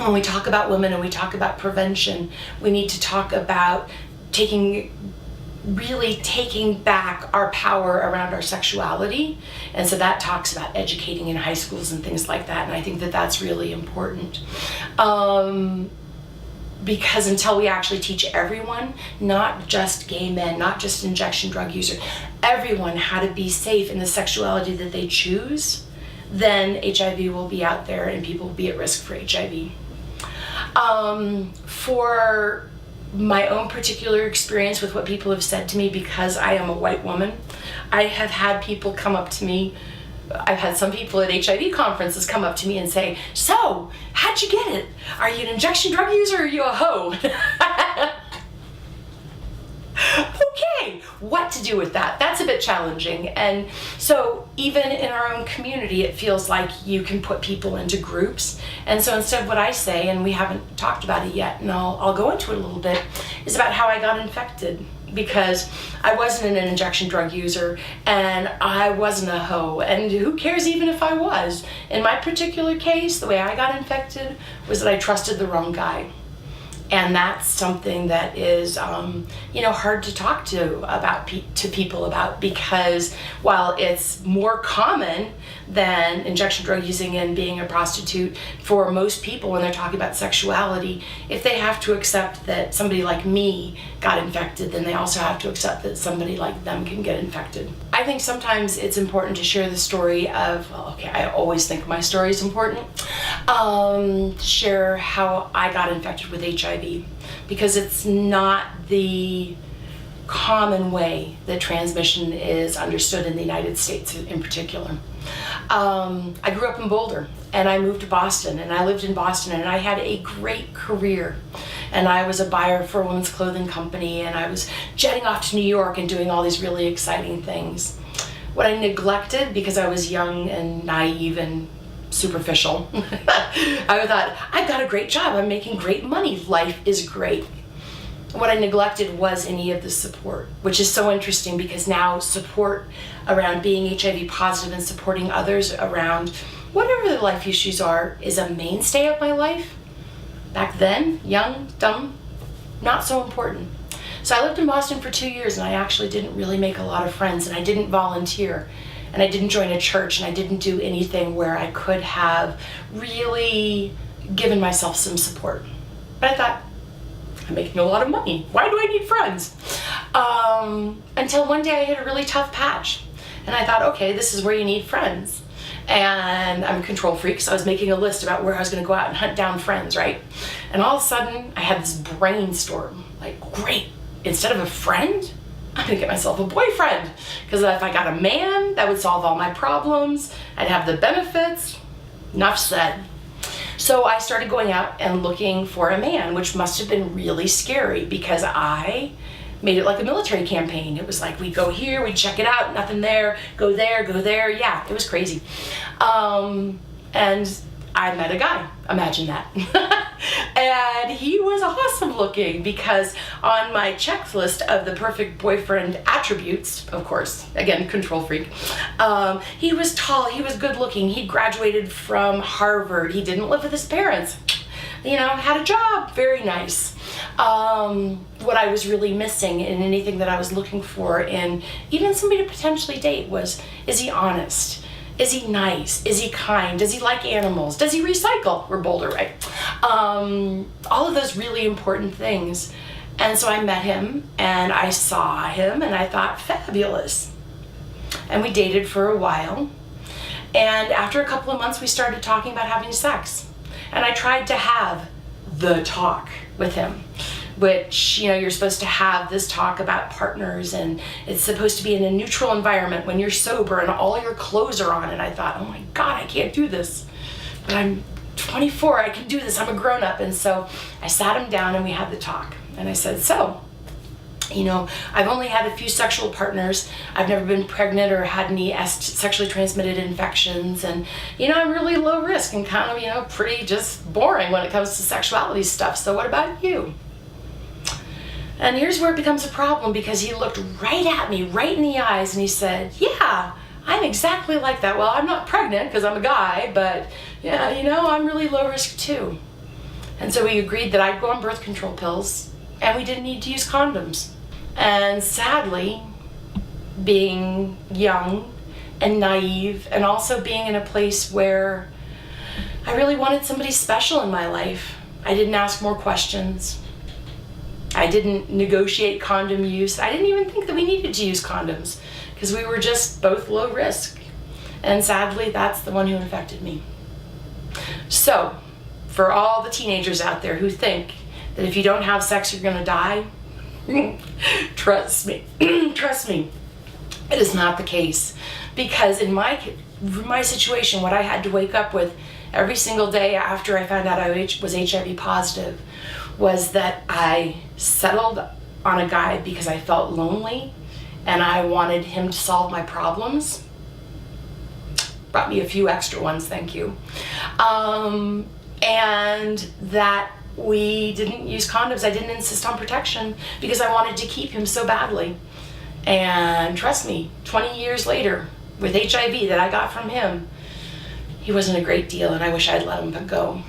when we talk about women and we talk about prevention, we need to talk about really taking back our power around our sexuality. And so that talks about educating in high schools and things like that. And I think that that's really important. Because until we actually teach everyone, not just gay men, not just injection drug users, everyone how to be safe in the sexuality that they choose, then HIV will be out there and people will be at risk for HIV. For my own particular experience with what people have said to me, because I am a white woman, I have had people come up to me. I've had some people at HIV conferences come up to me and say, "So, how'd you get it? Are you an injection drug user or are you a hoe?" Okay, what to do with that? That's a bit challenging. And so even in our own community, it feels like you can put people into groups. And so instead what I say, and we haven't talked about it yet, and I'll go into it a little bit, is about how I got infected. Because I wasn't an injection drug user and I wasn't a hoe, and who cares even if I was. In my particular case, the way I got infected was that I trusted the wrong guy. And that's something that is, hard to talk to people about, because while it's more common than injection drug using and being a prostitute for most people when they're talking about sexuality, if they have to accept that somebody like me got infected, then they also have to accept that somebody like them can get infected. I think sometimes it's important to share the story of, I always think my story is important, share how I got infected with HIV, because it's not the common way that transmission is understood in the United States in particular. I grew up in Boulder and I moved to Boston, and I lived in Boston, and I had a great career. And I was a buyer for a women's clothing company, and I was jetting off to New York and doing all these really exciting things. What I neglected, because I was young and naive and superficial, I thought, I've got a great job, I'm making great money, life is great. What I neglected was any of the support, which is so interesting, because now support around being HIV positive and supporting others around whatever their life issues are is a mainstay of my life. Back then, young, dumb, not so important. So I lived in Boston for 2 years, and I actually didn't really make a lot of friends, and I didn't volunteer, and I didn't join a church, and I didn't do anything where I could have really given myself some support. But I thought, I'm making a lot of money. Why do I need friends? Until one day I hit a really tough patch. And I thought, okay, this is where you need friends. And I'm a control freak, so I was making a list about where I was going to go out and hunt down friends, right? And all of a sudden, I had this brainstorm. Like, great, instead of a friend, I'm going to get myself a boyfriend. Because if I got a man, that would solve all my problems. I'd have the benefits. Enough said. So I started going out and looking for a man, which must have been really scary, because I made it like a military campaign. It was like, we'd go here, we'd check it out, nothing there, go there, go there. Yeah, it was crazy. And I met a guy, imagine that. And he was awesome looking, because on my checklist of the perfect boyfriend attributes, of course, again, control freak, he was tall, he was good looking, he graduated from Harvard, he didn't live with his parents, had a job, very nice. What I was really missing in anything that I was looking for in even somebody to potentially date was, is he honest? Is he nice? Is he kind? Does he like animals? Does he recycle? We're Boulder, right? All of those really important things. And so I met him, and I saw him, and I thought, fabulous. And we dated for a while. And after a couple of months, we started talking about having sex. And I tried to have the talk with him, which, you're supposed to have this talk about partners, and it's supposed to be in a neutral environment when you're sober and all your clothes are on. And I thought, oh my God, I can't do this. But I'm 24, I can do this, I'm a grown-up. And so I sat him down and we had the talk. And I said, so, I've only had a few sexual partners. I've never been pregnant or had any sexually transmitted infections. And, I'm really low risk and kind of, pretty just boring when it comes to sexuality stuff. So what about you? And here's where it becomes a problem, because he looked right at me, right in the eyes, and he said, yeah, I'm exactly like that. Well, I'm not pregnant because I'm a guy, but yeah, I'm really low risk too. And so we agreed that I'd go on birth control pills and we didn't need to use condoms. And sadly, being young and naive, and also being in a place where I really wanted somebody special in my life, I didn't ask more questions. I didn't negotiate condom use. I didn't even think that we needed to use condoms because we were just both low risk. And sadly, that's the one who infected me. So, for all the teenagers out there who think that if you don't have sex, you're gonna die, trust me, trust me, it is not the case. Because in my situation, what I had to wake up with every single day after I found out I was HIV positive was that I settled on a guy because I felt lonely and I wanted him to solve my problems. Brought me a few extra ones, thank you. And that we didn't use condoms. I didn't insist on protection because I wanted to keep him so badly. And trust me, 20 years later, with HIV that I got from him, he wasn't a great deal and I wish I'd let him go.